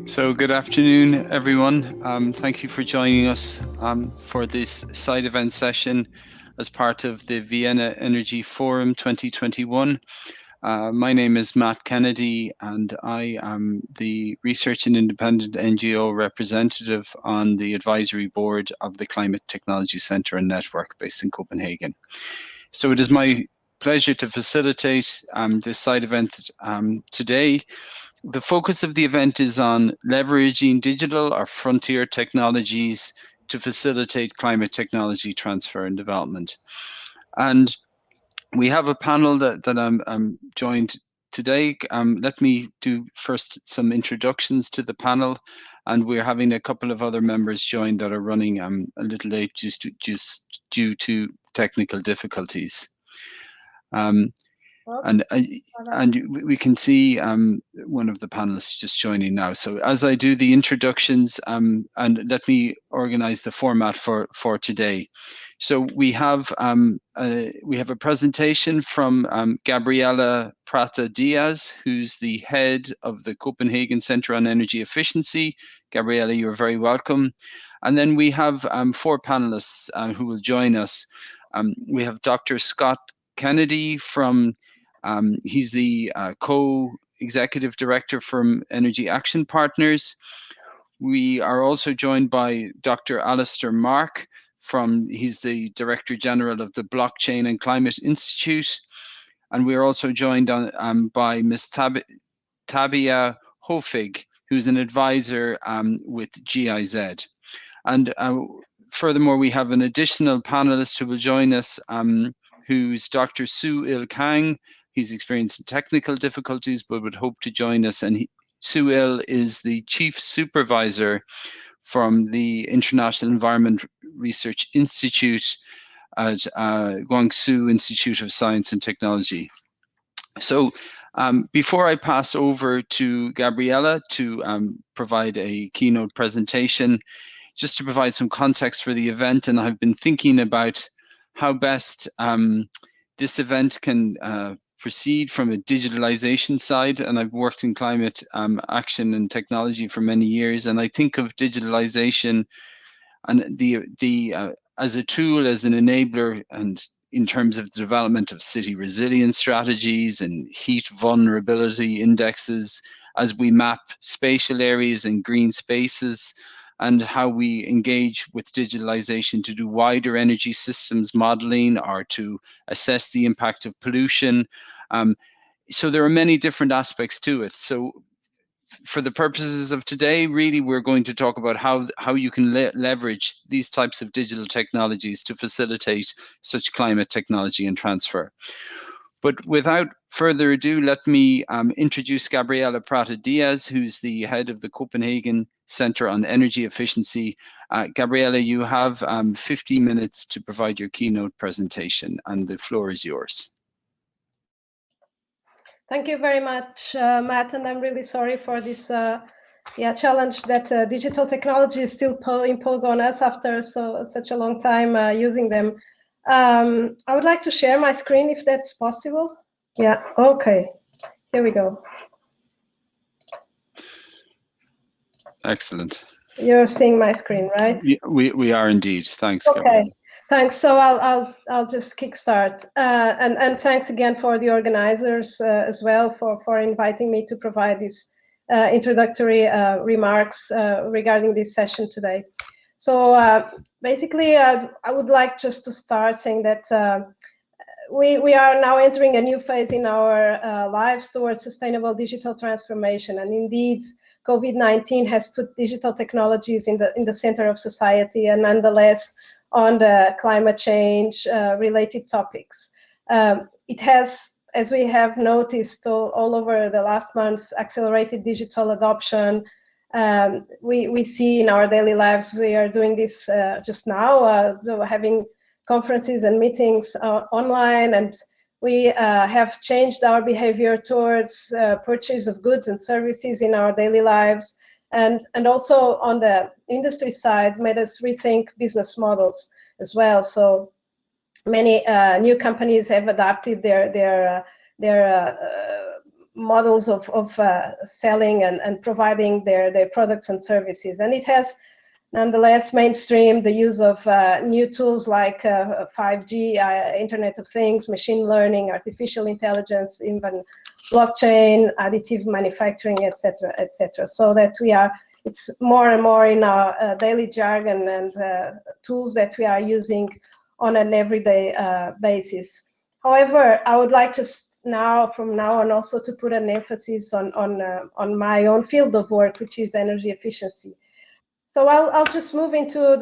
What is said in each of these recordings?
So good afternoon, everyone. Thank you for joining us for this side event session as part of the Vienna Energy Forum 2021. My name is Matt Kennedy, and I am the Research and Independent NGO representative on the advisory board of the Climate Technology Centre and Network based in Copenhagen. So it is my pleasure to facilitate this side event today. The focus of the event is on leveraging digital or frontier technologies to facilitate climate technology transfer and development. And we have a panel that I'm joined today. Let me do first some introductions to the panel, and we're having a couple of other members join that are running a little late just due to technical difficulties. And we can see one of the panelists just joining now. So as I do the introductions, and let me organize the format for today. So we have a presentation from Gabriela Prata Diaz, who's the head of the Copenhagen Center on Energy Efficiency. Gabriela, you're very welcome. And then we have 4 panelists who will join us. We have Dr. Scott Kennedy from he's the co-executive director from Energy Action Partners. We are also joined by Dr. Alistair Mark he's the Director General of the Blockchain and Climate Institute. And we are also joined by Ms. Tabia Hofig, who's an advisor with GIZ. And furthermore, we have an additional panelist who will join us, who's Dr. Sue Il Kang. He's experienced technical difficulties, but would hope to join us. And Sue Il is the Chief Supervisor from the International Environment Research Institute at Guangzhou Institute of Science and Technology. So before I pass over to Gabriela to provide a keynote presentation, just to provide some context for the event, and I've been thinking about how best this event can proceed from a digitalization side, and I've worked in climate action and technology for many years, and I think of digitalization and the as a tool, as an enabler, and in terms of the development of city resilience strategies and heat vulnerability indexes, as we map spatial areas and green spaces, and how we engage with digitalization to do wider energy systems modeling or to assess the impact of pollution. So there are many different aspects to it. So for the purposes of today, really, we're going to talk about how you can leverage these types of digital technologies to facilitate such climate technology and transfer. But without further ado, let me introduce Gabriela Prata Diaz, who's the head of the Copenhagen Center on Energy Efficiency. Gabriela, you have 15 minutes to provide your keynote presentation, and the floor is yours. Thank you very much, Matt, and I'm really sorry for this challenge that digital technology is still imposed on us after such a long time using them. I would like to share my screen if that's possible. Yeah, okay, here we go. Excellent. You're seeing my screen, right? We are indeed. Thanks, okay. Gabriela. Thanks. So I'll just kickstart, and thanks again for the organizers as well for inviting me to provide these introductory remarks regarding this session today. So basically, I would like just to start saying that we are now entering a new phase in our lives towards sustainable digital transformation, and indeed, COVID-19 has put digital technologies in the center of society, and nonetheless, on the climate change related topics. It has, as we have noticed all over the last months, accelerated digital adoption. We see in our daily lives, we are doing this just now, so having conferences and meetings online, and we have changed our behavior towards purchase of goods and services in our daily lives. And also on the industry side, made us rethink business models as well. So many new companies have adapted their models of selling and providing their products and services. And it has nonetheless mainstream the use of new tools like 5G, Internet of Things, machine learning, artificial intelligence, even blockchain, additive manufacturing, etc., etc. So that it's more and more in our daily jargon and tools that we are using on an everyday basis. However, I would like to from now on also to put an emphasis on my own field of work, which is energy efficiency. So I'll just move into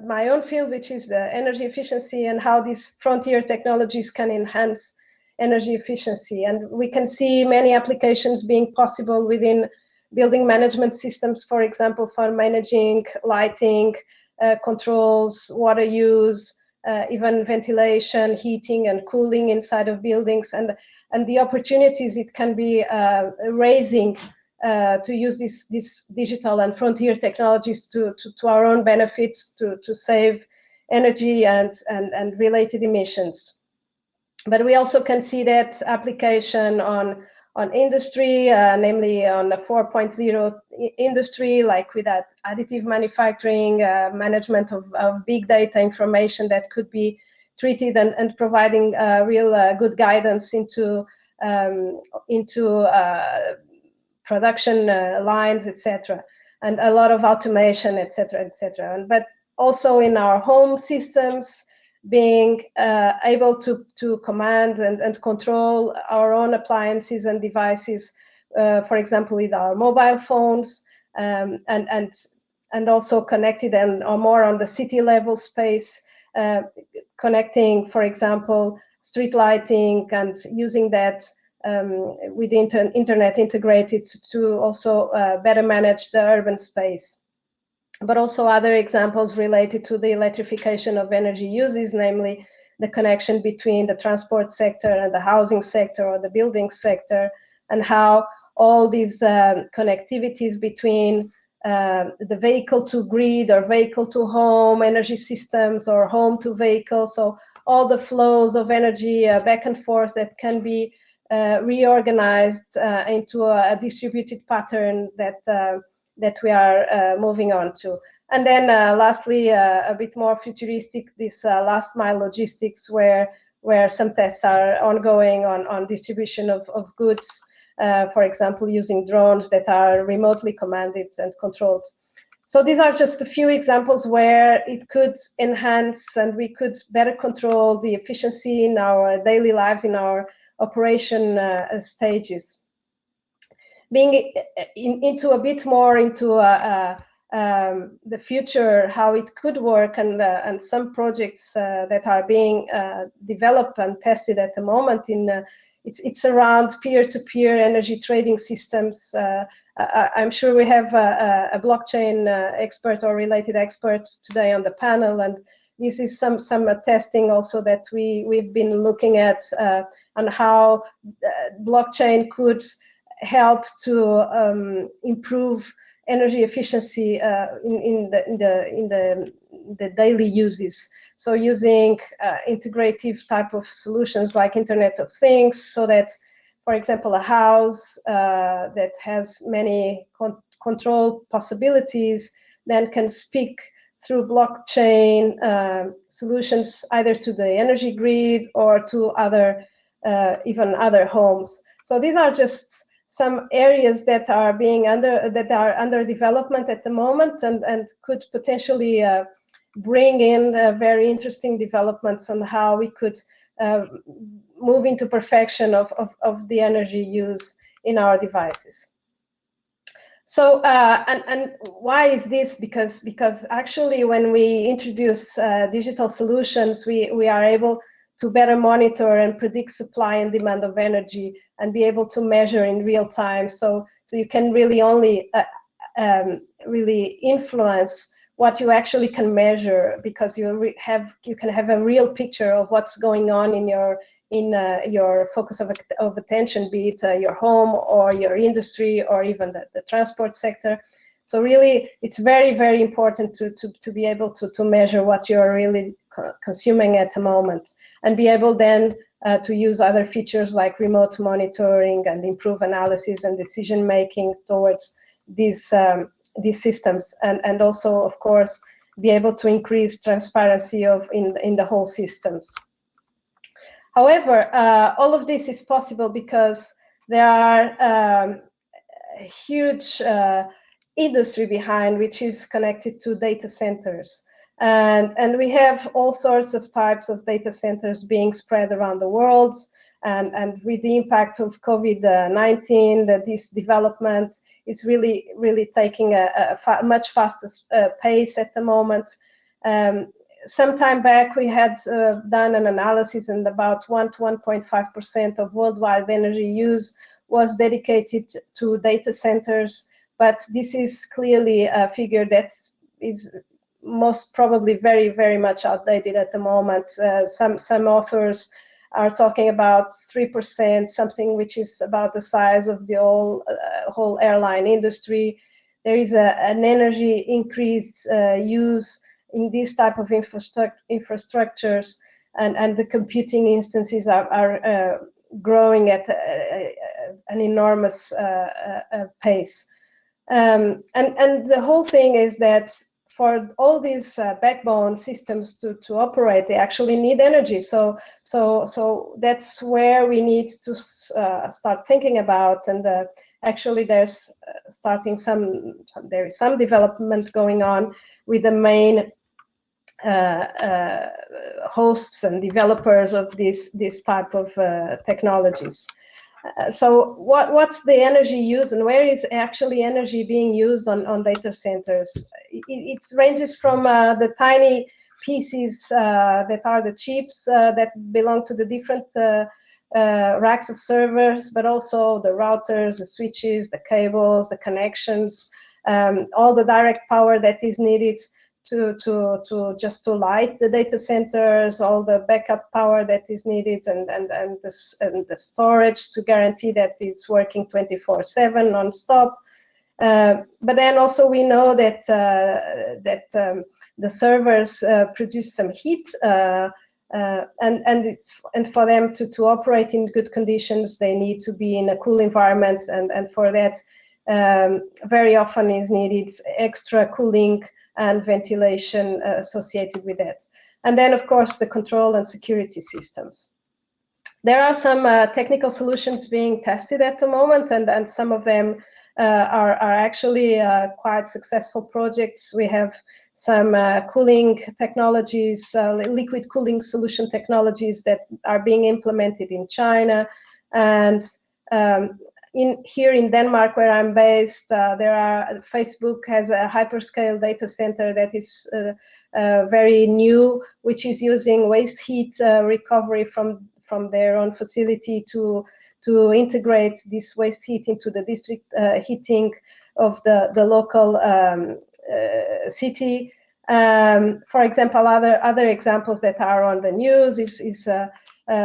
my own field, which is the energy efficiency and how these frontier technologies can enhance energy efficiency. And we can see many applications being possible within building management systems, for example, for managing lighting, controls, water use, even ventilation, heating and cooling inside of buildings, and the opportunities it can be raising to use these digital and frontier technologies to our own benefits, to save energy and related emissions. But we also can see that application on industry, namely on the 4.0 industry, like with that additive manufacturing, management of big data information that could be treated and providing real good guidance into production lines, etc., and a lot of automation, etc., etc. But also in our home systems, being able to command and control our own appliances and devices, for example, with our mobile phones, and also connected or more on the city level space, connecting, for example, street lighting and using that with internet integrated to also better manage the urban space. But also other examples related to the electrification of energy uses, namely the connection between the transport sector and the housing sector or the building sector, and how all these connectivities between the vehicle to grid or vehicle to home energy systems or home to vehicle, so all the flows of energy back and forth that can be reorganized into a distributed pattern that we are moving on to. And then lastly, a bit more futuristic, this last mile logistics, where some tests are ongoing on distribution of goods, for example, using drones that are remotely commanded and controlled. So these are just a few examples where it could enhance and we could better control the efficiency in our daily lives, in our operation stages. Being into a bit more into the future, how it could work, and some projects that are being developed and tested at the moment it's around peer-to-peer energy trading systems. I'm sure we have a blockchain expert or related experts today on the panel, and this is some testing also that we've been looking at on how blockchain could help to improve energy efficiency in the daily uses. So using integrative type of solutions like Internet of Things, so that, for example, a house that has many control possibilities then can speak through blockchain solutions either to the energy grid or to other even other homes. So these are just some areas that are under development at the moment, and could potentially bring in very interesting developments on how we could move into perfection of the energy use in our devices. So and why is this? Because actually when we introduce digital solutions, we are able to better monitor and predict supply and demand of energy and be able to measure in real time. So you can really only really influence what you actually can measure, because you can have a real picture of what's going on in your focus of attention, be it your home or your industry or even the transport sector. So really, it's very, very important to be able to measure what you're really consuming at the moment, and be able then to use other features like remote monitoring and improve analysis and decision making towards these systems, and also, of course, be able to increase transparency in the whole systems. However, all of this is possible because there are a huge industry behind, which is connected to data centers. And we have all sorts of types of data centers being spread around the world. And with the impact of COVID-19, this development is really taking a much faster pace at the moment. Some time back, we had done an analysis, and about 1 to 1.5% of worldwide energy use was dedicated to data centers. But this is clearly a figure that is most probably very much outdated at the moment. Some authors are talking about 3%, something which is about the size of the whole airline industry. There is an energy increase use in these type of infrastructures, and the computing instances are growing at an enormous pace. And the whole thing is that for all these backbone systems to operate, they actually need energy. So that's where we need to start thinking about. And actually, there is some development going on with the main hosts and developers of this type of technologies. So what's the energy use, and where is actually energy being used on data centers? It ranges from the tiny pieces that are the chips that belong to the different racks of servers, but also the routers, the switches, the cables, the connections, all the direct power that is needed to light the data centers, all the backup power that is needed, and the storage to guarantee that it's working 24/7 non-stop. But then also we know that the servers produce some heat, and for them to operate in good conditions, they need to be in a cool environment, and for that very often is needed extra cooling and ventilation associated with that. And then, of course, the control and security systems. There are some technical solutions being tested at the moment, and some of them are actually quite successful projects. We have some cooling technologies, liquid cooling solution technologies that are being implemented in China. And here in Denmark, where I'm based, Facebook has a hyperscale data center that is very new, which is using waste heat recovery from their own facility to integrate this waste heat into the district heating of the local city. For example, other examples that are on the news is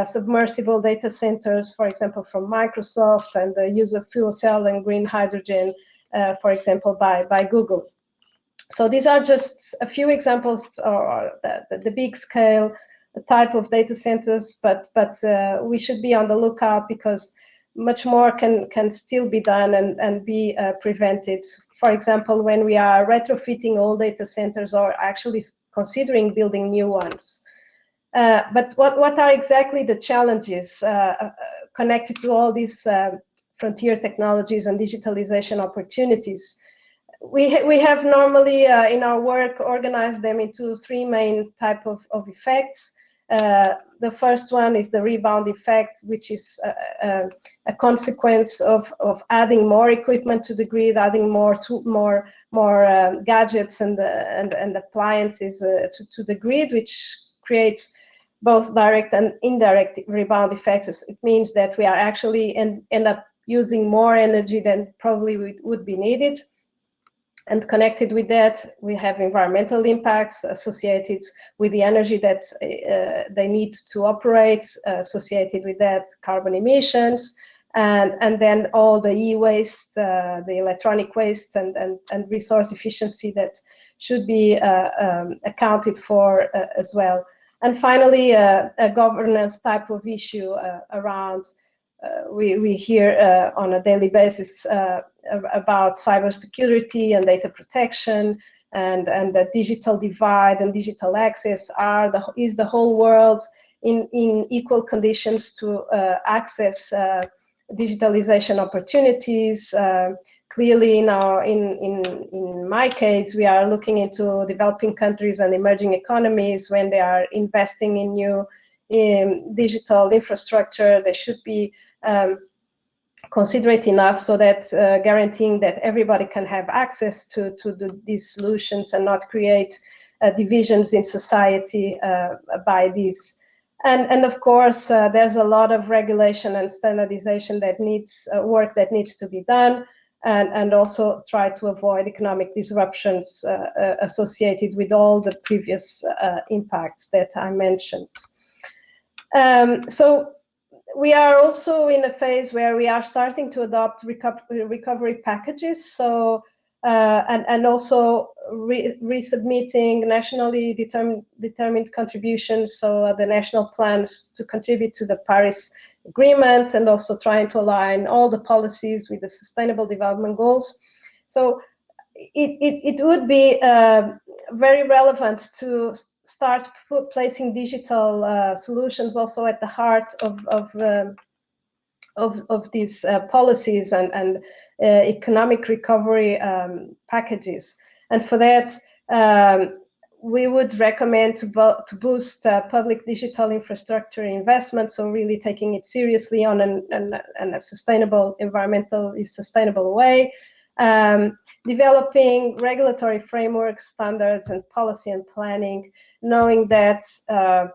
submersible data centers, for example, from Microsoft, and the use of fuel cell and green hydrogen, for example, by Google. So these are just a few examples, or the big scale type of data centers, but we should be on the lookout, because much more can still be done and be prevented. For example, when we are retrofitting old data centers or actually considering building new ones. But what are exactly the challenges connected to all these frontier technologies and digitalization opportunities? We have normally in our work organized them into three main type of effects. The first one is the rebound effect, which is a consequence of adding more equipment to the grid, adding more gadgets and appliances to the grid, which creates both direct and indirect rebound effects. It means that we are actually end up using more energy than probably would be needed. And connected with that, we have environmental impacts associated with the energy that they need to operate, associated with that carbon emissions, and then all the e-waste, the electronic waste, and resource efficiency that should be accounted for as well. And finally, a governance type of issue around, we hear on a daily basis about cybersecurity and data protection, and the digital divide and digital access is the whole world in equal conditions to access digitalization opportunities. Clearly, in my case, we are looking into developing countries and emerging economies. When they are investing in new digital infrastructure, they should be considerate enough so that guaranteeing that everybody can have access to these solutions and not create divisions in society by these. And of course, there's a lot of regulation and standardization that needs work that needs to be done, and also try to avoid economic disruptions associated with all the previous impacts that I mentioned. So we are also in a phase where we are starting to adopt recovery packages. So and also resubmitting nationally determined contributions, so the national plans to contribute to the Paris Agreement, and also trying to align all the policies with the Sustainable Development Goals. So it would be very relevant to start placing digital solutions also at the heart of these policies and economic recovery packages. And for that, we would recommend to boost public digital infrastructure investment, so really taking it seriously on a sustainable, environmentally sustainable way. Developing regulatory frameworks, standards, and policy and planning, knowing that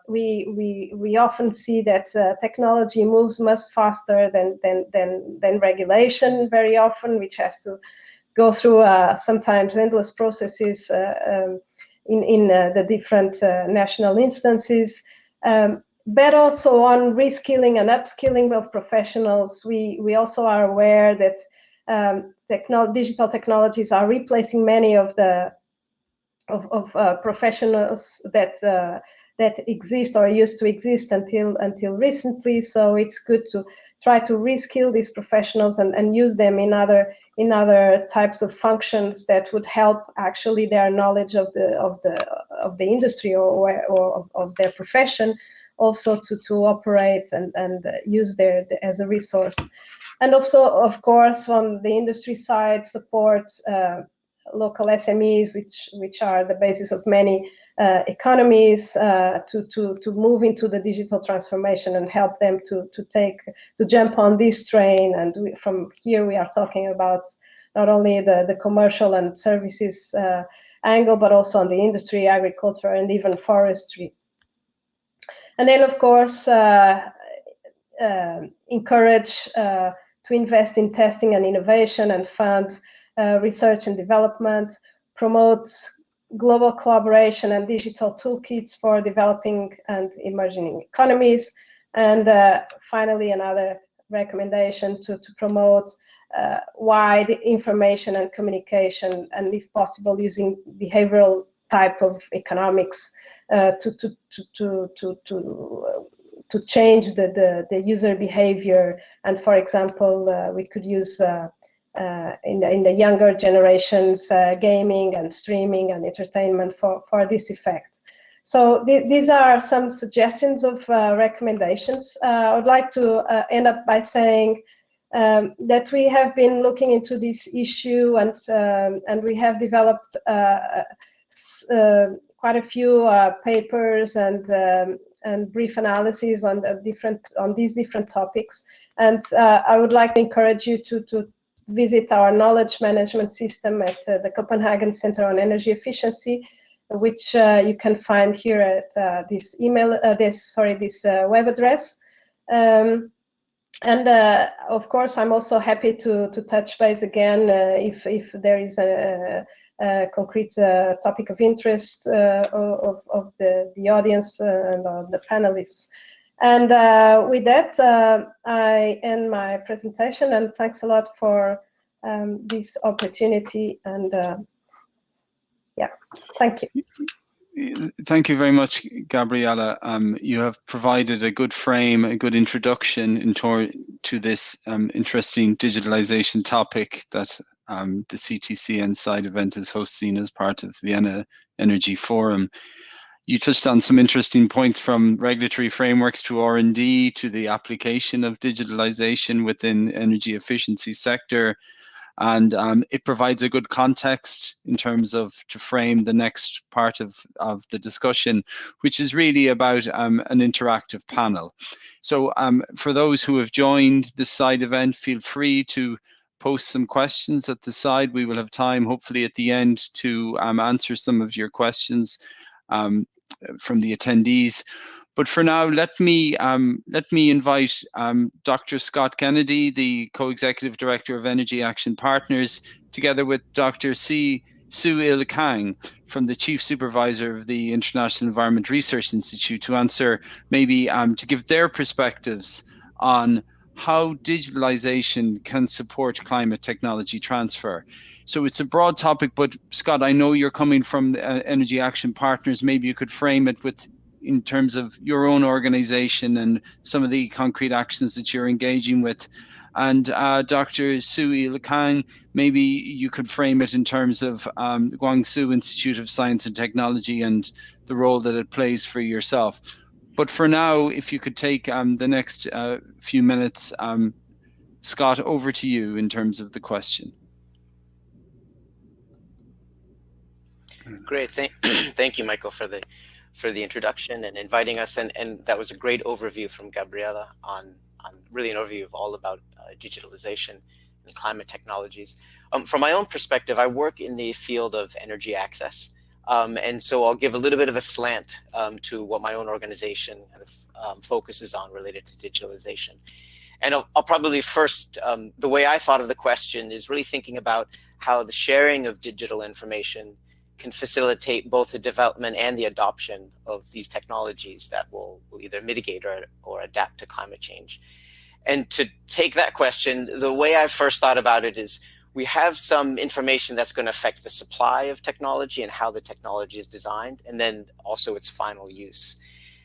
we often see that technology moves much faster than regulation very often, which has to go through sometimes endless processes in the different national instances. But also on reskilling and upskilling of professionals, we also are aware that digital technologies are replacing many of the professionals that exist or used to exist until recently. So it's good to try to reskill these professionals and use them in other types of functions that would help actually their knowledge of the industry or of their profession also to operate and use as a resource. And also, of course, on the industry side, support local SMEs, which are the basis of many economies, to move into the digital transformation and help them to jump on this train. And from here, we are talking about not only the commercial and services angle, but also on the industry, agriculture, and even forestry. And then, of course, encourage to invest in testing and innovation and fund research and development, promote global collaboration and digital toolkits for developing and emerging economies. And finally, another recommendation to promote wide information and communication, and if possible, using behavioral type of economics to change the user behavior. And for example, we could use in the younger generations gaming and streaming and entertainment for this effect. So these are some suggestions of recommendations. I would like to end up by saying that we have been looking into this issue, and we have developed quite a few papers and brief analyses on these different topics. And I would like to encourage you to visit our knowledge management system at the Copenhagen Center on Energy Efficiency, which you can find here at this web address. And of course, I'm also happy to touch base again if there is a concrete topic of interest of the audience and of the panelists. And with that, I end my presentation, and thanks a lot for this opportunity. And yeah, thank you. Thank you very much, Gabriella. You have provided a good frame, a good introduction to this interesting digitalization topic that the CTCN side event is hosting as part of Vienna Energy Forum. You touched on some interesting points, from regulatory frameworks to R&D to the application of digitalization within energy efficiency sector. And it provides a good context in terms of to frame the next part of the discussion, which is really about an interactive panel. So for those who have joined this side event, feel free to post some questions at the side. We will have time, hopefully at the end, to answer some of your questions from the attendees. But for now, let me invite Dr. Scott Kennedy, the Co-Executive Director of Energy Action Partners, together with Dr. Sue-Il Kang from the Chief Supervisor of the International Environment Research Institute, to answer, maybe to give their perspectives on how digitalization can support climate technology transfer. So it's a broad topic, but Scott, I know you're coming from Energy Action Partners. Maybe you could frame it in terms of your own organization and some of the concrete actions that you're engaging with. And Dr. Sue-Il Kang, maybe you could frame it in terms of Guangzhou Institute of Science and Technology and the role that it plays for yourself. But for now, if you could take the next few minutes, Scott, over to you in terms of the question. Great, thank you, Michael, for the introduction and inviting us, and that was a great overview from Gabriella on really an overview of all about digitalization and climate technologies. From my own perspective, I work in the field of energy access, and so I'll give a little bit of a slant to what my own organization kind of focuses on related to digitalization. And I'll probably first, the way I thought of the question is really thinking about how the sharing of digital information can facilitate both the development and the adoption of these technologies that will either mitigate or adapt to climate change. And to take that question, the way I first thought about it is we have some information that's going to affect the supply of technology and how the technology is designed, and then also its final use.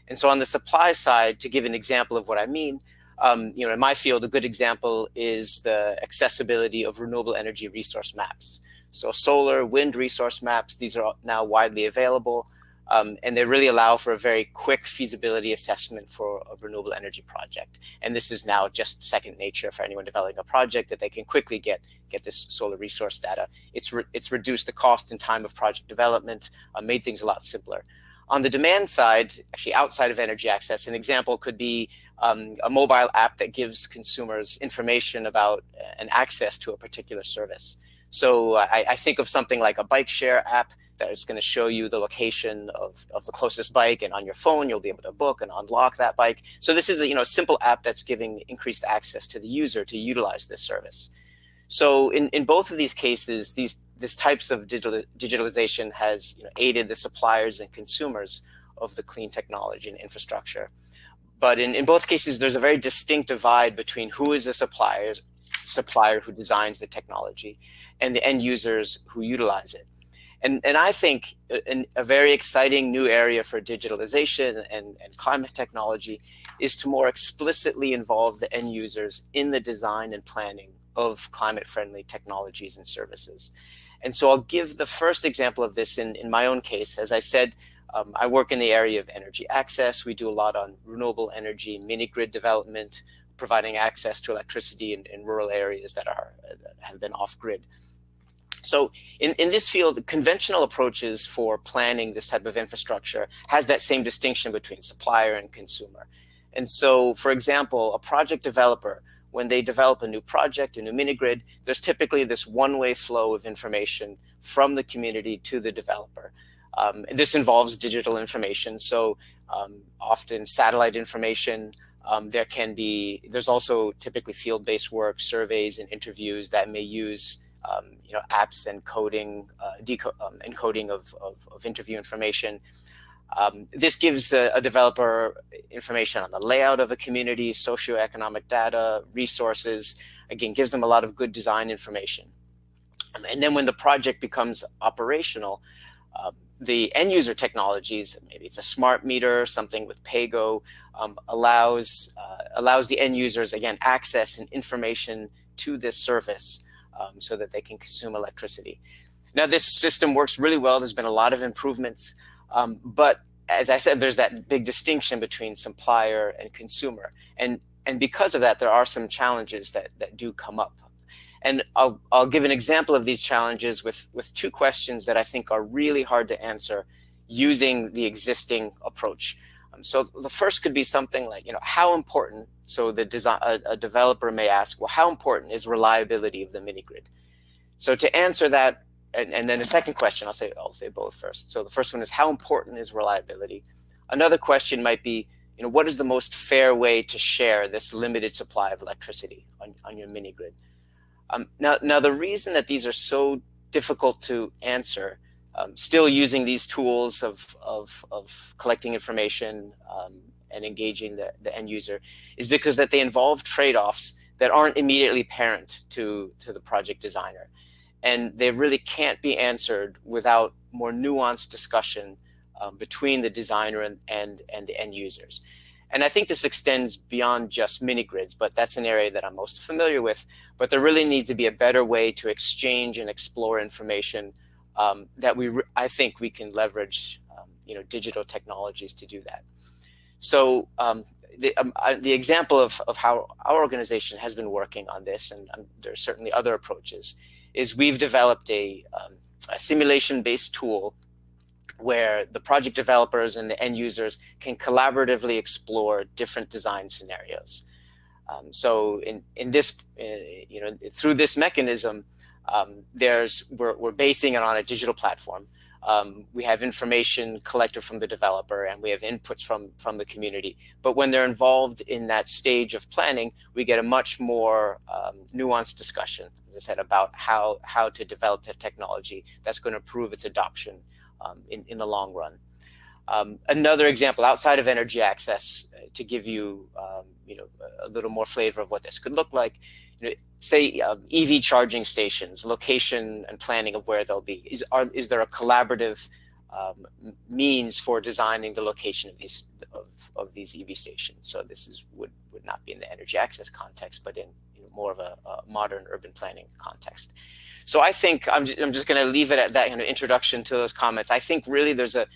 And so on the supply side, to give an example of what I mean, in my field, a good example is the accessibility of renewable energy resource maps. So solar, wind resource maps, these are now widely available, and they really allow for a very quick feasibility assessment for a renewable energy project. And this is now just second nature for anyone developing a project, that they can quickly get this solar resource data. It's reduced the cost and time of project development, made things a lot simpler. On the demand side, actually outside of energy access, an example could be a mobile app that gives consumers information about and access to a particular service. So I think of something like a bike share app that is going to show you the location of the closest bike, and on your phone you'll be able to book and unlock that bike. So this is a simple app that's giving increased access to the user to utilize this service. So in both of these cases, this types of digitalization has aided the suppliers and consumers of the clean technology and infrastructure. But in both cases, there's a very distinct divide between who is the supplier who designs the technology and the end users who utilize it. And I think a very exciting new area for digitalization and climate technology is to more explicitly involve the end users in the design and planning of climate-friendly technologies and services. And so I'll give the first example of this in my own case. As I said, I work in the area of energy access. We do a lot on renewable energy, mini-grid development, providing access to electricity in rural areas that have been off-grid. So in this field, conventional approaches for planning this type of infrastructure has that same distinction between supplier and consumer. And so, for example, a project developer, when they develop a new project, a new mini-grid, there's typically this one-way flow of information from the community to the developer. This involves digital information, so often satellite information. There's also typically field-based work, surveys and interviews that may use apps and encoding of interview information. This gives a developer information on the layout of a community, socioeconomic data, resources, again, gives them a lot of good design information. And then when the project becomes operational, the end user technologies, maybe it's a smart meter, something with PAYGO, allows the end users, again, access and information to this service so that they can consume electricity. Now, this system works really well. There's been a lot of improvements, but as I said, there's that big distinction between supplier and consumer. And because of that, there are some challenges that do come up. And I'll give an example of these challenges with two questions that I think are really hard to answer using the existing approach. So the first could be something like, how important, so a developer may ask, well, how important is reliability of the mini grid? So to answer that, and then a second question, I'll say both first. So the first one is, how important is reliability? Another question might be, what is the most fair way to share this limited supply of electricity on your mini grid? Now, the reason that these are so difficult to answer, still using these tools of collecting information and engaging the end user, is because that they involve trade-offs that aren't immediately apparent to the project designer. And they really can't be answered without more nuanced discussion between the designer and the end users. And I think this extends beyond just mini grids, but that's an area that I'm most familiar with. But there really needs to be a better way to exchange and explore information that I think we can leverage, digital technologies to do that. So the example of how our organization has been working on this, and there's certainly other approaches, is we've developed a simulation-based tool where the project developers and the end users can collaboratively explore different design scenarios. So in this, through this mechanism, we're basing it on a digital platform. We have information collected from the developer, and we have inputs from the community. But when they're involved in that stage of planning, we get a much more nuanced discussion, as I said, about how to develop the technology that's going to improve its adoption in the long run. Another example outside of energy access, to give you a little more flavor of what this could look like, say EV charging stations, location and planning of where they'll be. Is there a collaborative means for designing the location of these EV stations? So this would not be in the energy access context, but in more of a modern urban planning context. So I think I'm just going to leave it at that introduction to those comments. I think really there's a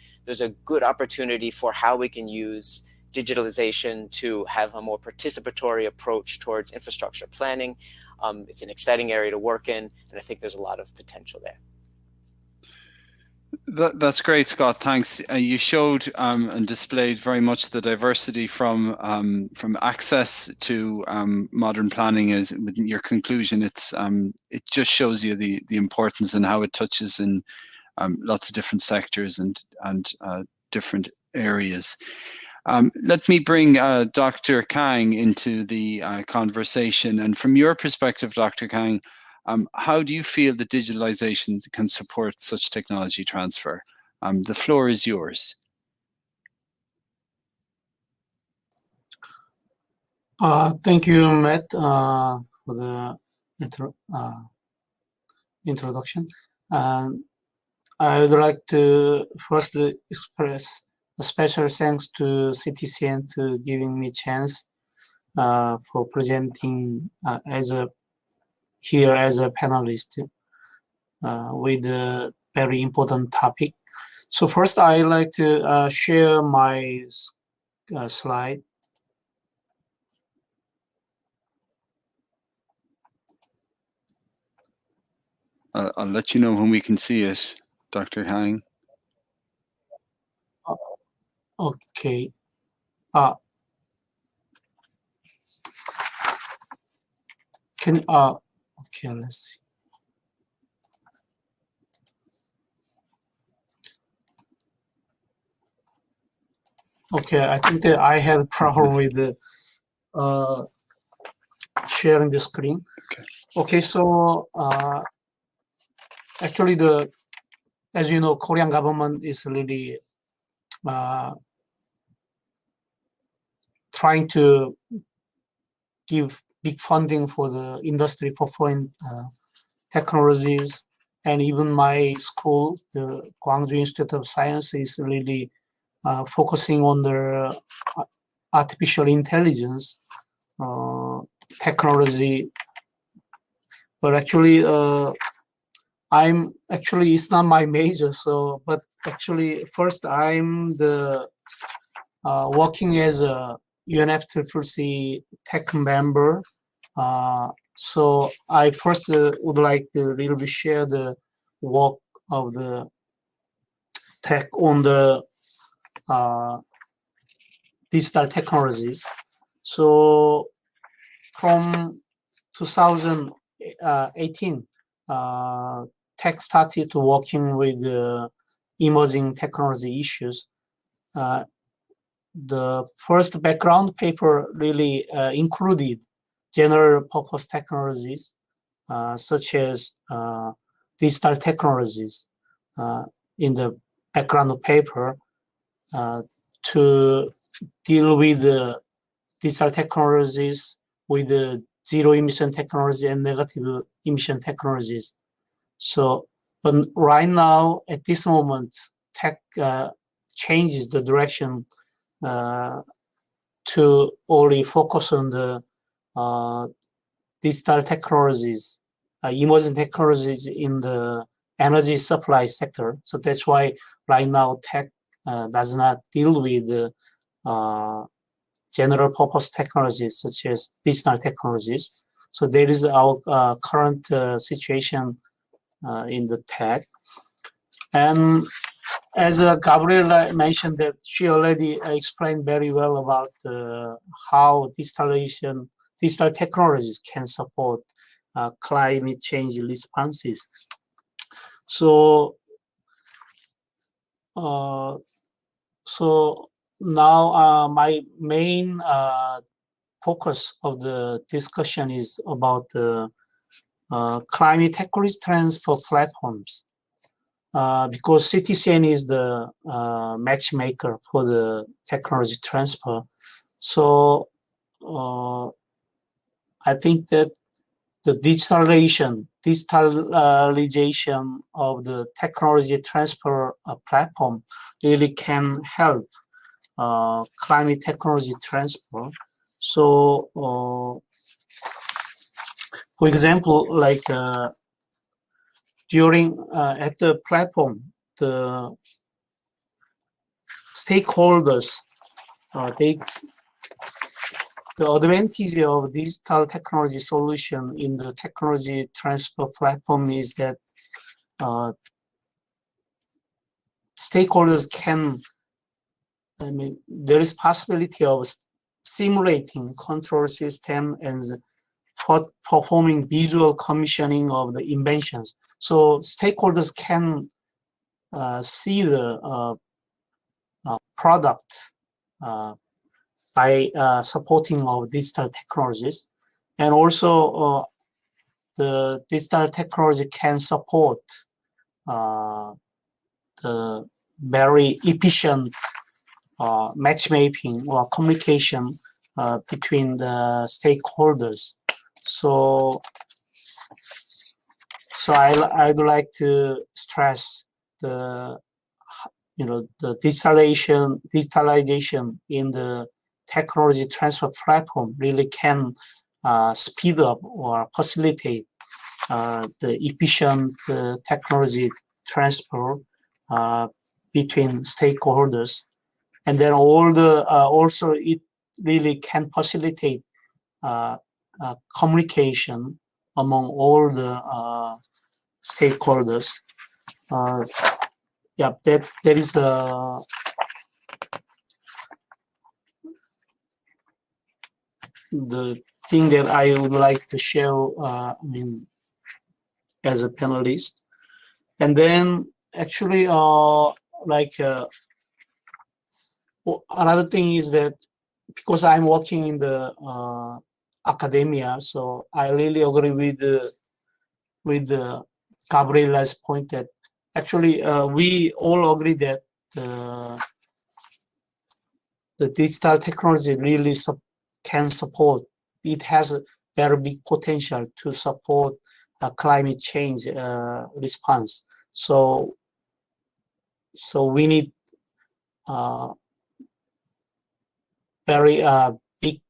good opportunity for how we can use digitalization to have a more participatory approach towards infrastructure planning. It's an exciting area to work in, and I think there's a lot of potential there. That's great, Scott. Thanks. You showed and displayed very much the diversity from access to modern planning. As with your conclusion, it just shows you the importance and how it touches in lots of different sectors and different areas. Let me bring Dr. Kang into the conversation. And from your perspective, Dr. Kang, how do you feel that digitalization can support such technology transfer? The floor is yours. Thank you, Matt, for the introduction. I would like to firstly express a special thanks to CTCN to giving me a chance for presenting here as a panelist with a very important topic. So first, I'd like to share my slide. I'll let you know when we can see it, Dr. Kang. Okay. Okay, let's see. Okay, I think that I had a problem with the sharing the screen. Okay, so actually as you know, Korean government is really trying to give big funding for the industry for foreign technologies and even my school, the Gwangju Institute of Science, is really focusing on the artificial intelligence technology. But actually, it's not my major. So, but actually, first I'm working as a UNFCCC tech member. So I first would like to really share the work of the tech on the digital technologies. So from 2018, tech started working with emerging technology issues. The first background paper really included general purpose technologies such as digital technologies in the background paper to deal with digital technologies with zero emission technology and negative emission technologies. So, but right now, at this moment, tech changes the direction to only focus on the digital technologies, emerging technologies in the energy supply sector. So that's why right now tech does not deal with general purpose technologies such as digital technologies. So there is our current situation in the tech. And as Gabriela mentioned, that she already explained very well about how digital technologies can support climate change responses. So, now my main focus of the discussion is about the climate technology transfer platforms. Because CTCN is the matchmaker for the technology transfer. So I think that the digitalization of the technology transfer platform really can help climate technology transfer. So, for example, like during at the platform, the stakeholders, the advantage of digital technology solution in the technology transfer platform is that stakeholders can, there is possibility of simulating control system and performing visual commissioning of the inventions. So stakeholders can see the product by supporting of digital technologies. And also the digital technology can support the very efficient matchmaking or communication between the stakeholders. So I'd like to stress the digitalization in the technology transfer platform really can speed up or facilitate the efficient technology transfer between stakeholders, and then also it really can facilitate communication among all the stakeholders. Yeah, that is the thing that I would like to share. As a panelist, and then actually, another thing is that because I'm working in the academia, so I really agree with Gabriela's point that actually we all agree that the digital technology really can support. It has a very big potential to support climate change response. So we need very big.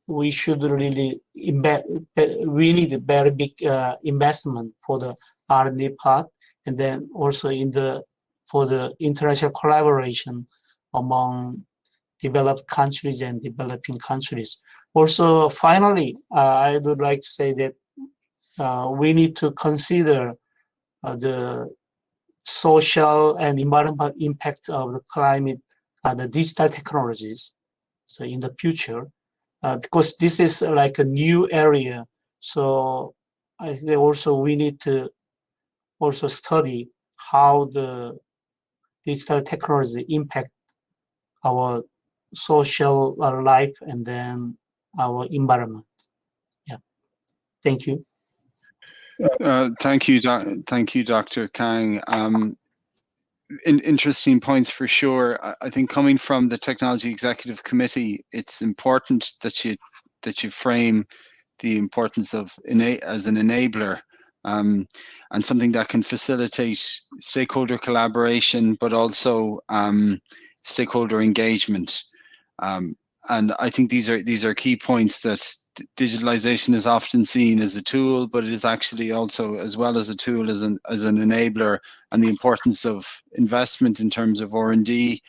We should really we need a very big investment for the R&D part, and then also for the international collaboration among developed countries and developing countries. Also, finally, I would like to say that we need to consider the social and environmental impact of the climate and the digital technologies. So in the future, because this is like a new area, so I think also we need to also study how the digital technology impact our social life and then our environment. Yeah, thank you. Thank you, Dr. Kang. Interesting points for sure. I think coming from the Technology Executive Committee, it's important that you frame the importance of as an enabler, and something that can facilitate stakeholder collaboration, but also stakeholder engagement. And I think these are key points, that digitalization is often seen as a tool, but it is actually also, as well as a tool, as an enabler, and the importance of investment in terms of R&D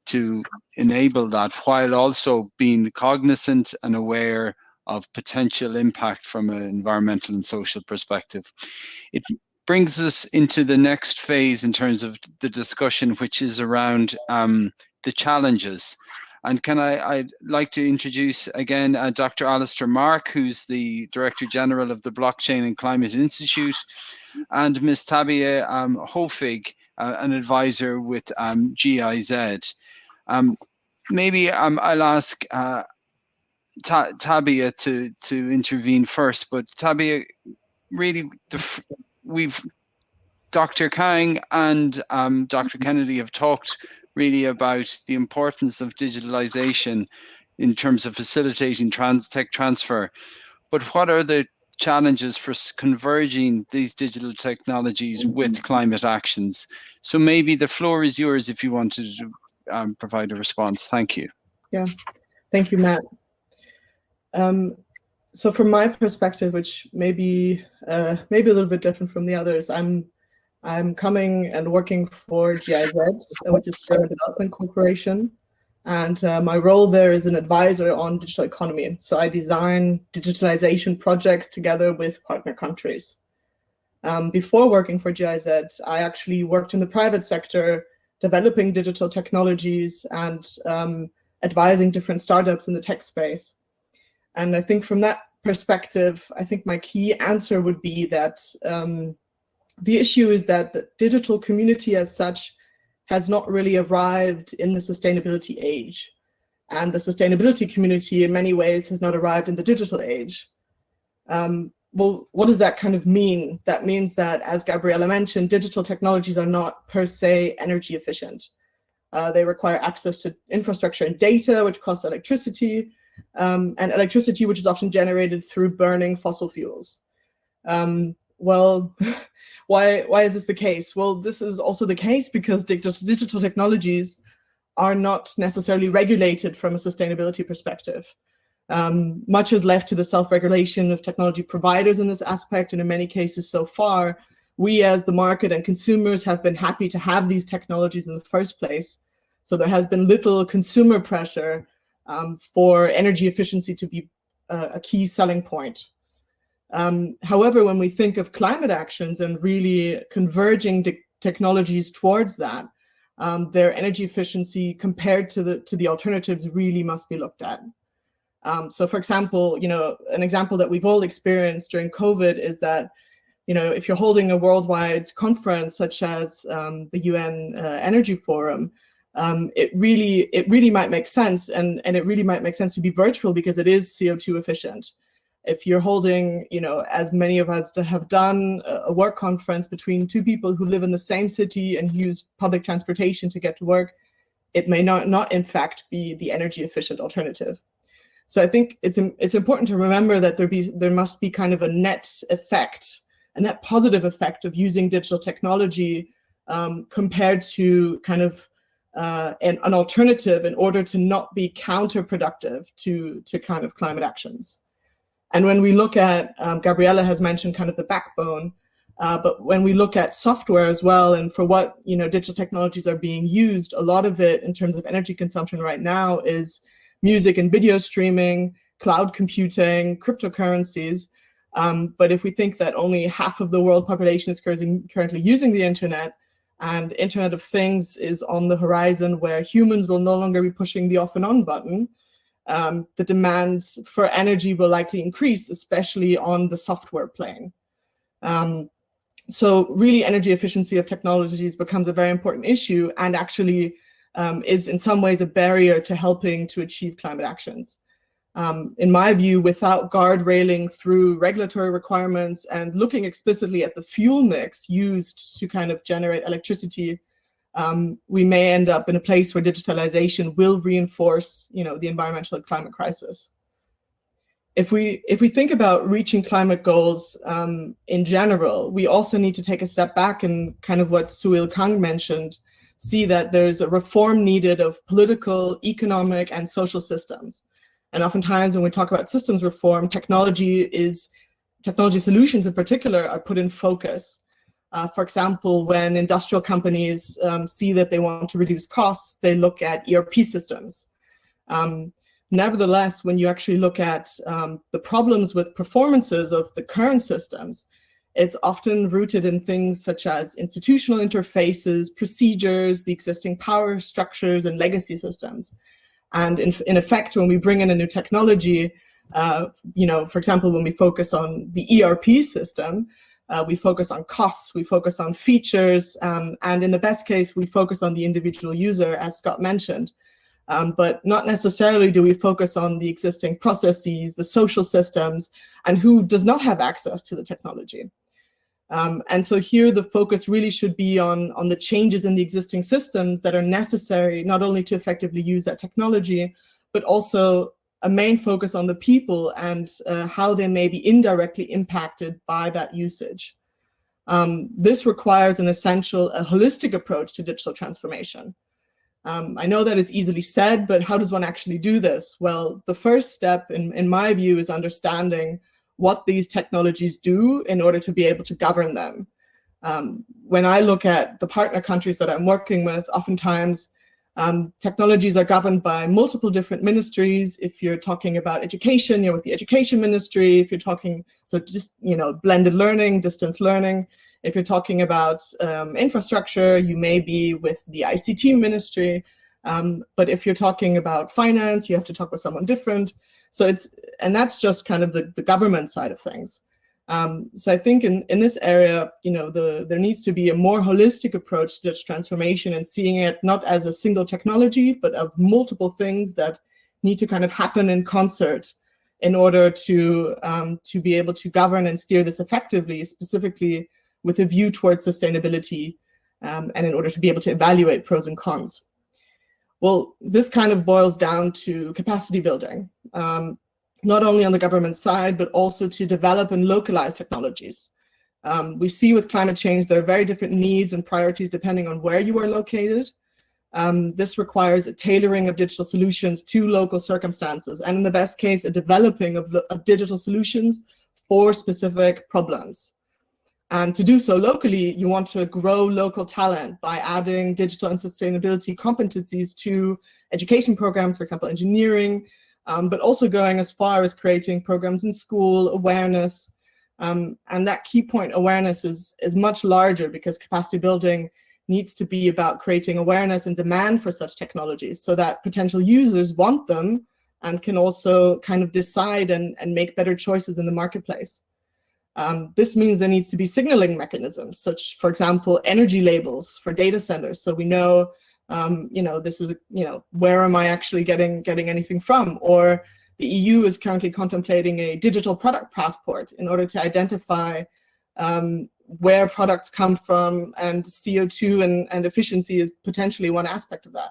to enable that, while also being cognizant and aware of potential impact from an environmental and social perspective. It brings us into the next phase in terms of the discussion, which is around the challenges. And I'd like to introduce again Dr. Alistair Mark, who's the Director General of the Blockchain and Climate Institute, and Ms. Tabia Hofig, an advisor with GIZ. Maybe I'll ask Tabia to intervene first, but Tabia, really, Dr. Kang and Dr. Kennedy have talked really about the importance of digitalization in terms of facilitating tech transfer. But what are the challenges for converging these digital technologies with climate actions? So maybe the floor is yours if you wanted to provide a response. Thank you. Yeah, thank you, Matt. So from my perspective, which may be a little bit different from the others, I'm coming and working for GIZ, which is German Development Corporation, and my role there is an advisor on digital economy. So I design digitalization projects together with partner countries. Before working for GIZ, I actually worked in the private sector, developing digital technologies and advising different startups in the tech space. And I think from that perspective, I think my key answer would be that the issue is that the digital community as such has not really arrived in the sustainability age. And the sustainability community in many ways has not arrived in the digital age. Well, what does that kind of mean? That means that, as Gabriella mentioned, digital technologies are not per se energy efficient. They require access to infrastructure and data, which costs electricity, and electricity which is often generated through burning fossil fuels. Well, why is this the case? Well, this is also the case because digital technologies are not necessarily regulated from a sustainability perspective. Much is left to the self-regulation of technology providers in this aspect, and in many cases so far, we as the market and consumers have been happy to have these technologies in the first place. So there has been little consumer pressure for energy efficiency to be a key selling point. However, when we think of climate actions and really converging technologies towards that, their energy efficiency compared to the alternatives really must be looked at. So for example, an example that we've all experienced during COVID is that, if you're holding a worldwide conference such as the UN Energy Forum, it really might make sense, and it really might make sense to be virtual because it is CO2 efficient. If you're holding, as many of us have done, a work conference between two people who live in the same city and use public transportation to get to work, it may not in fact be the energy efficient alternative. So I think it's important to remember that there must be kind of a net effect, a net positive effect of using digital technology compared to kind of an alternative in order to not be counterproductive to kind of climate actions. And when we look at, Gabriela has mentioned kind of the backbone, but when we look at software as well, and for what digital technologies are being used, a lot of it in terms of energy consumption right now is music and video streaming, cloud computing, cryptocurrencies. But if we think that only half of the world population is currently using the internet, and Internet of Things is on the horizon where humans will no longer be pushing the off and on button, the demands for energy will likely increase, especially on the software plane. So really energy efficiency of technologies becomes a very important issue, and actually is in some ways a barrier to helping to achieve climate actions. In my view, without guardrailing through regulatory requirements and looking explicitly at the fuel mix used to kind of generate electricity, we may end up in a place where digitalization will reinforce, the environmental and climate crisis. If we think about reaching climate goals in general, we also need to take a step back and kind of what Suil Kang mentioned, see that there's a reform needed of political, economic, and social systems. And oftentimes when we talk about systems reform, technology solutions in particular are put in focus. For example, when industrial companies see that they want to reduce costs, they look at ERP systems. Nevertheless, when you actually look at the problems with performances of the current systems, it's often rooted in things such as institutional interfaces, procedures, the existing power structures, and legacy systems. And in effect, when we bring in a new technology, for example, when we focus on the ERP system, we focus on costs, we focus on features, and in the best case, we focus on the individual user, as Scott mentioned. But not necessarily do we focus on the existing processes, the social systems, and who does not have access to the technology. And so here the focus really should be on the changes in the existing systems that are necessary not only to effectively use that technology, but also a main focus on the people and how they may be indirectly impacted by that usage. This requires a holistic approach to digital transformation. I know that is easily said, but how does one actually do this? Well, the first step, in my view, is understanding what these technologies do in order to be able to govern them. When I look at the partner countries that I'm working with, oftentimes technologies are governed by multiple different ministries. If you're talking about education, you're with the education ministry. If you're talking, blended learning, distance learning. If you're talking about infrastructure, you may be with the ICT ministry. But if you're talking about finance, you have to talk with someone different. So that's just kind of the government side of things. So I think in this area, there needs to be a more holistic approach to digital transformation and seeing it not as a single technology, but of multiple things that need to kind of happen in concert in order to be able to govern and steer this effectively, specifically with a view towards sustainability, and in order to be able to evaluate pros and cons. Well, this kind of boils down to capacity building, not only on the government side, but also to develop and localize technologies. We see with climate change, there are very different needs and priorities depending on where you are located. This requires a tailoring of digital solutions to local circumstances, and in the best case, a developing of digital solutions for specific problems. And to do so locally, you want to grow local talent by adding digital and sustainability competencies to education programs, for example, engineering, but also going as far as creating programs in school, awareness. And that key point awareness is much larger because capacity building needs to be about creating awareness and demand for such technologies so that potential users want them and can also kind of decide and make better choices in the marketplace. This means there needs to be signaling mechanisms, such, for example, energy labels for data centers. So we know, this is, where am I actually getting anything from? Or the EU is currently contemplating a digital product passport in order to identify where products come from, and CO2 and efficiency is potentially one aspect of that.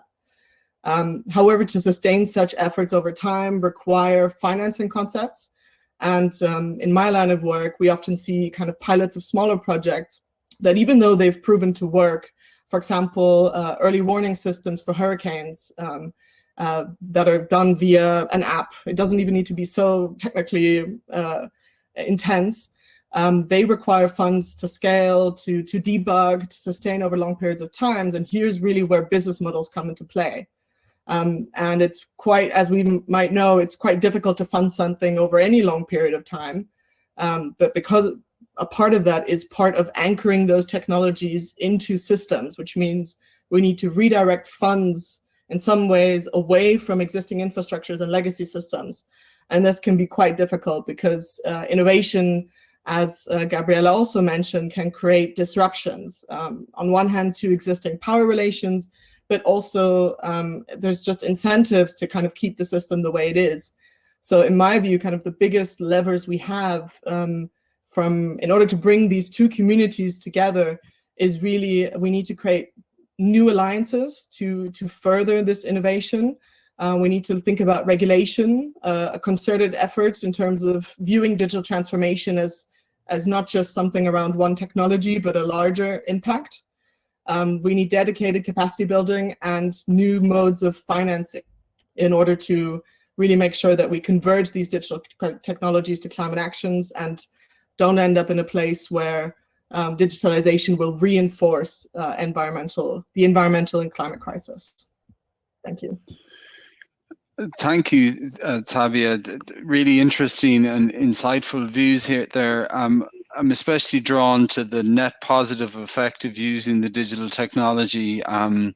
However, to sustain such efforts over time require financing concepts. And in my line of work, we often see kind of pilots of smaller projects that, even though they've proven to work, for example, early warning systems for hurricanes that are done via an app. It doesn't even need to be so technically intense. They require funds to scale, to debug, to sustain over long periods of time. And here's really where business models come into play. And it's quite, as we might know, it's quite difficult to fund something over any long period of time. But because a part of that is part of anchoring those technologies into systems, which means we need to redirect funds in some ways away from existing infrastructures and legacy systems. And this can be quite difficult because innovation, as Gabriella also mentioned, can create disruptions. On one hand, to existing power relations, but also there's just incentives to kind of keep the system the way it is. So in my view, kind of the biggest levers we have in order to bring these two communities together is really, we need to create new alliances to further this innovation. We need to think about regulation, a concerted efforts in terms of viewing digital transformation as not just something around one technology, but a larger impact. We need dedicated capacity building and new modes of financing in order to really make sure that we converge these digital technologies to climate actions and don't end up in a place where digitalization will reinforce the environmental and climate crisis. Thank you. Thank you, Tabia. Really interesting and insightful views here. I'm especially drawn to the net positive effect of using the digital technology and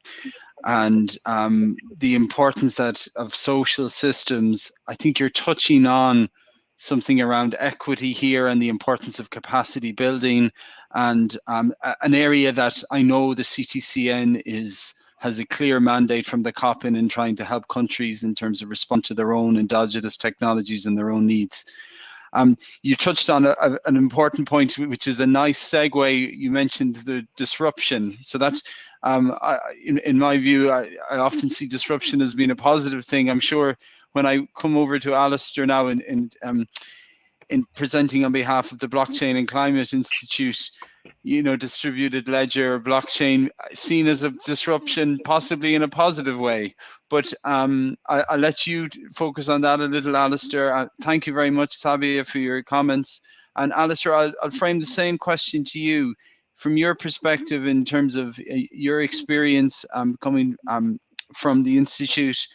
the importance of social systems. I think you're touching on something around equity here and the importance of capacity building, and an area that I know the CTCN has a clear mandate from the COP in trying to help countries in terms of respond to their own endogenous technologies and their own needs. You touched on an important point, which is a nice segue. You mentioned the disruption. So that's, in my view, I often see disruption as being a positive thing. I'm sure when I come over to Alistair now in presenting on behalf of the Blockchain and Climate Institute, distributed ledger, blockchain, seen as a disruption, possibly in a positive way. But I'll let you focus on that a little, Alistair. Thank you very much, Tabia, for your comments. And Alistair, I'll frame the same question to you. From your perspective, in terms of your experience coming from the Institute,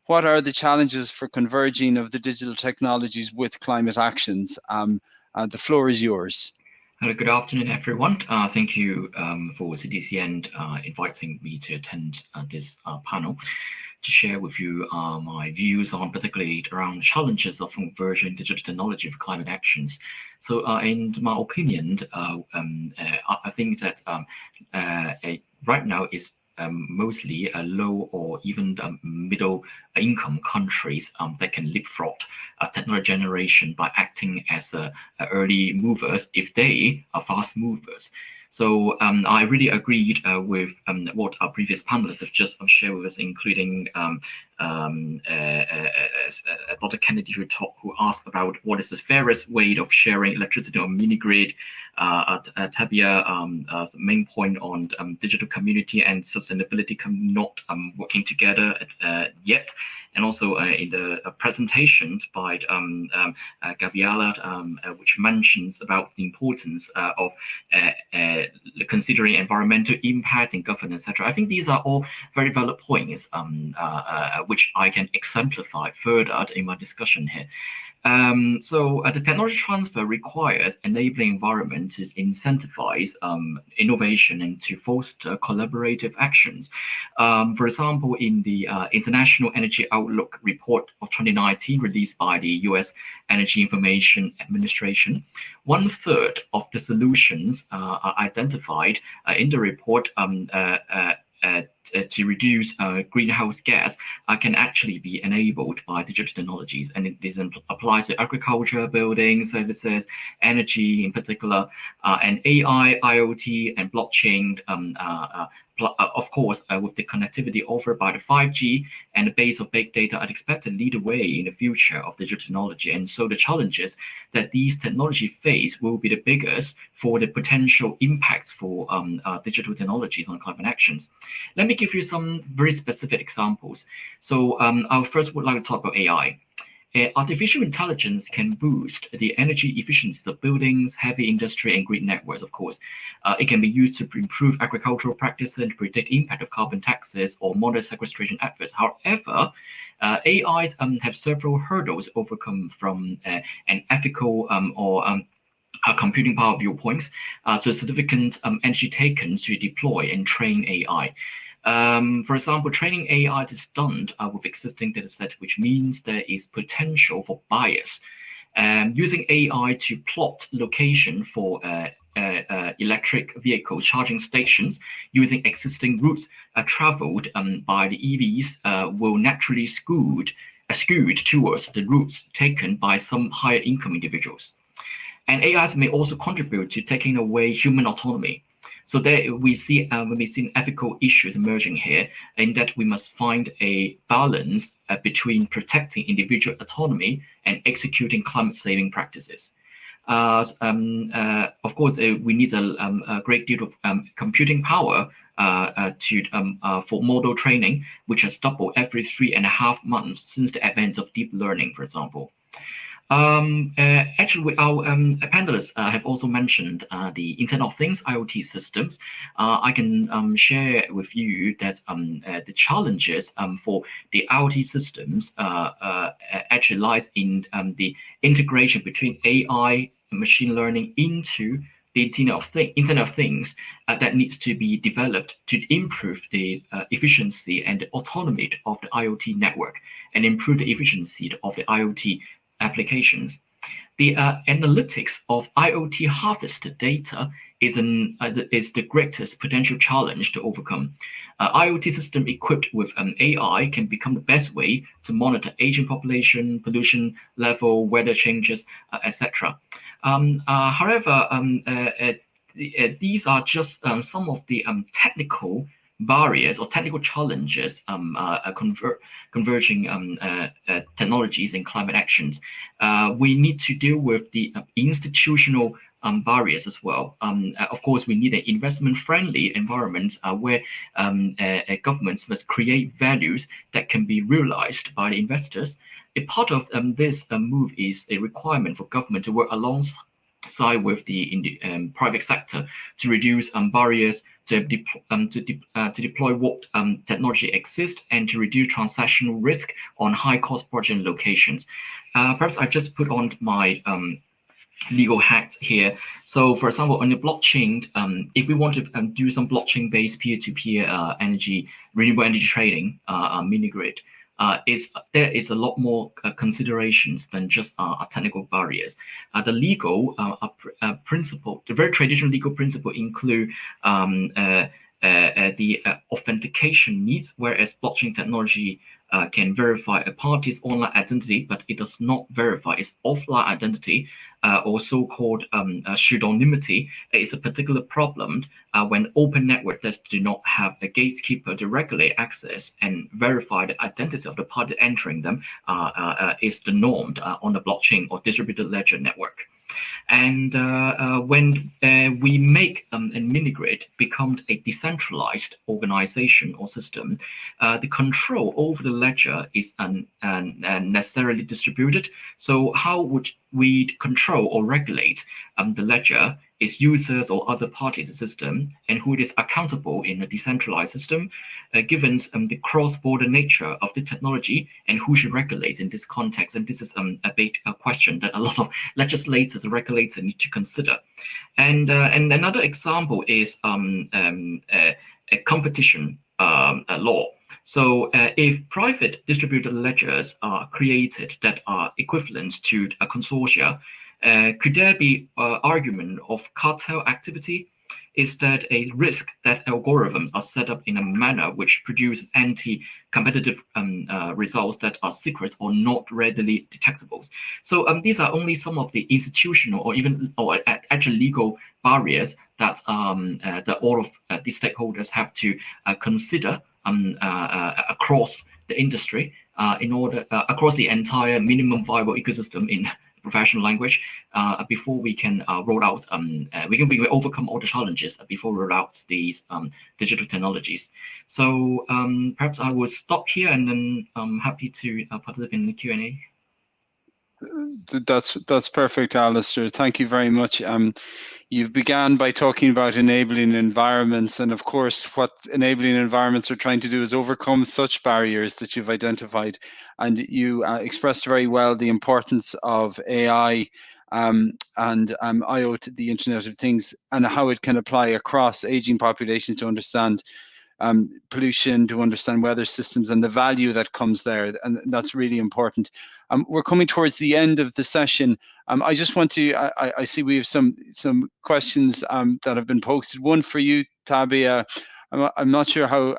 what are the challenges for converging of the digital technologies with climate actions? The floor is yours. Hello, good afternoon, everyone. Thank you for CTCN inviting me to attend this panel to share with you my views on particularly around challenges of converging digital technology with climate actions. So in my opinion, I think that right now is mostly low or even middle income countries that can leapfrog technology generation by acting as early movers if they are fast movers. So I really agreed with what our previous panelists have just shared with us, including Dr. Kennedy who asked about what is the fairest way of sharing electricity on mini grid. Tabia's main point on digital community and sustainability not working together yet. And also in the presentation by Gabriella, which mentions about the importance of considering environmental impact and governance, etc. I think these are all very valid points, which I can exemplify further in my discussion here. So the technology transfer requires enabling environment to incentivize innovation and to foster collaborative actions. For example, in the International Energy Outlook report of 2019 released by the US Energy Information Administration, 1/3 of the solutions are identified in the report to reduce greenhouse gas can actually be enabled by digital technologies, and this applies to agriculture, building services, energy in particular, and AI, IoT, and blockchain of course, with the connectivity offered by the 5G and the base of big data, are expected to lead the way in the future of digital technology. And so the challenges that these technologies face will be the biggest for the potential impacts for digital technologies on climate actions. Let me give you some very specific examples. So I first would like to talk about AI. Artificial intelligence can boost the energy efficiency of buildings, heavy industry, and grid networks, of course. It can be used to improve agricultural practices and predict impact of carbon taxes or monitor sequestration efforts. However, AIs have several hurdles to overcome from an ethical or computing power viewpoints to significant energy taken to deploy and train AI. For example, training AI is done with existing data set, which means there is potential for bias. Using AI to plot location for electric vehicle charging stations using existing routes traveled by the EVs will naturally skewed towards the routes taken by some higher income individuals. And AIs may also contribute to taking away human autonomy. So there we see ethical issues emerging here, in that we must find a balance between protecting individual autonomy and executing climate-saving practices. Of course, we need a great deal of computing power for model training, which has doubled every 3.5 months since the advent of deep learning, for example. Actually, our panelists have also mentioned the Internet of Things, IoT systems. I can share with you that the challenges for the IoT systems actually lies in the integration between AI and machine learning into the Internet of Things that needs to be developed to improve the efficiency and the autonomy of the IoT network and improve the efficiency of the IoT applications. The analytics of IoT harvested data is the greatest potential challenge to overcome. IoT system equipped with AI can become the best way to monitor aging population, pollution level, weather changes, etc. However, these are just some of the technical barriers or technical challenges converging technologies and climate actions. We need to deal with the institutional barriers as well. Of course, we need an investment-friendly environment where governments must create values that can be realized by the investors. A part of this move is a requirement for government to work alongside with the private sector to reduce barriers to deploy what technology exists and to reduce transactional risk on high-cost project locations. Perhaps I just put on my legal hat here. So, for example, on the blockchain, if we want to do some blockchain-based peer-to-peer renewable energy trading, mini grid, there is a lot more considerations than just technical barriers. The legal principle, the very traditional legal principle include the authentication needs, whereas blockchain technology can verify a party's online identity, but it does not verify its offline identity, or so-called pseudonymity. Is a particular problem when open networks do not have a gatekeeper to regulate access and verify the identity of the party entering them is the norm on the blockchain or distributed ledger network. And when we make a mini-grid become a decentralized organization or system, the control over the ledger is necessarily distributed. So how would we control or regulate the ledger? Its users or other parties in the system, and who is accountable in a decentralized system, given the cross-border nature of the technology, and who should regulate in this context. And this is a big question that a lot of legislators and regulators need to consider. And another example is a competition law. So if private distributed ledgers are created that are equivalent to a consortia, could there be argument of cartel activity? is that a risk that algorithms are set up in a manner which produces anti-competitive results that are secret or not readily detectable. So these are only some of the institutional or actually legal barriers that that all of the stakeholders have to consider across the industry in order across the entire minimum viable ecosystem in professional language before we can roll out we can overcome all the challenges before we roll out these digital technologies. So perhaps I will stop here, and then I'm happy to participate in the Q&A. That's perfect, Alistair. Thank you very much. You've began by talking about enabling environments, and of course what enabling environments are trying to do is overcome such barriers that you've identified, and you expressed very well the importance of AI and IoT, the Internet of Things, and how it can apply across aging populations to understand pollution, to understand weather systems and the value that comes there, and that's really important. We're coming towards the end of the session. I just want to, I see we have some questions that have been posted. One for you, Tabia. I'm not sure how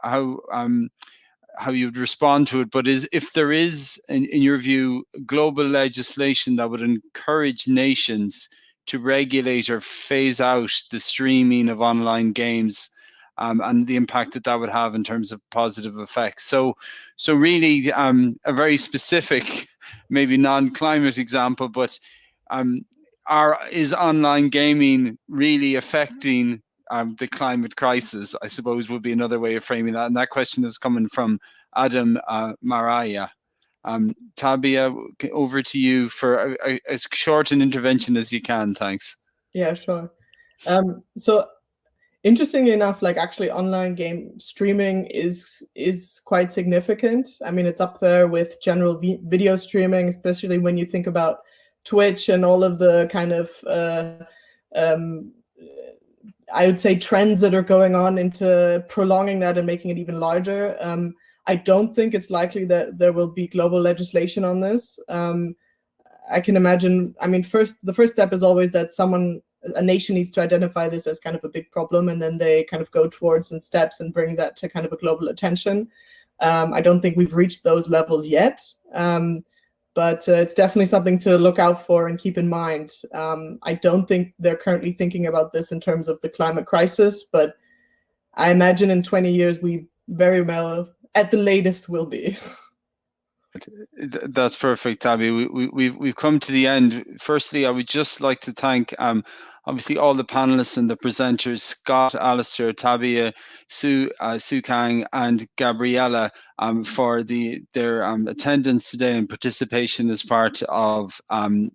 you'd respond to it, but if there is, in your view, global legislation that would encourage nations to regulate or phase out the streaming of online games, and the impact that would have in terms of positive effects. So really a very specific, maybe non-climate example, but is online gaming really affecting the climate crisis, I suppose would be another way of framing that. And that question is coming from Adam Maraya. Tabia, over to you for as short an intervention as you can. Thanks. Yeah, sure. So interestingly enough, like actually online game streaming is quite significant. I mean, it's up there with general video streaming, especially when you think about Twitch and all of the kind of I would say trends that are going on into prolonging that and making it even larger. I don't think it's likely that there will be global legislation on this. I can imagine, I mean, the first step is always that a nation needs to identify this as kind of a big problem, and then they kind of go towards some steps and bring that to kind of a global attention. I don't think we've reached those levels yet, but it's definitely something to look out for and keep in mind. I don't think they're currently thinking about this in terms of the climate crisis, but I imagine in 20 years we very well, at the latest, will be. That's perfect, Tabby. We've come to the end. Firstly, I would just like to thank obviously all the panelists and the presenters, Scott, Alistair, Tabia, Sue Kang, and Gabriella for their attendance today and participation as part of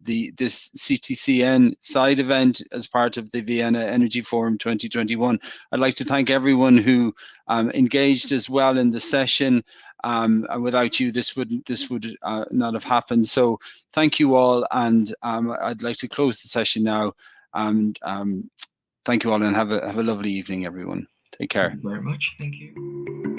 this CTCN side event as part of the Vienna Energy Forum 2021. I'd like to thank everyone who engaged as well in the session. And without you, this would not have happened. So thank you all, and I'd like to close the session now. And thank you all, and have a lovely evening, everyone. Take care. Thank you very much. Thank you.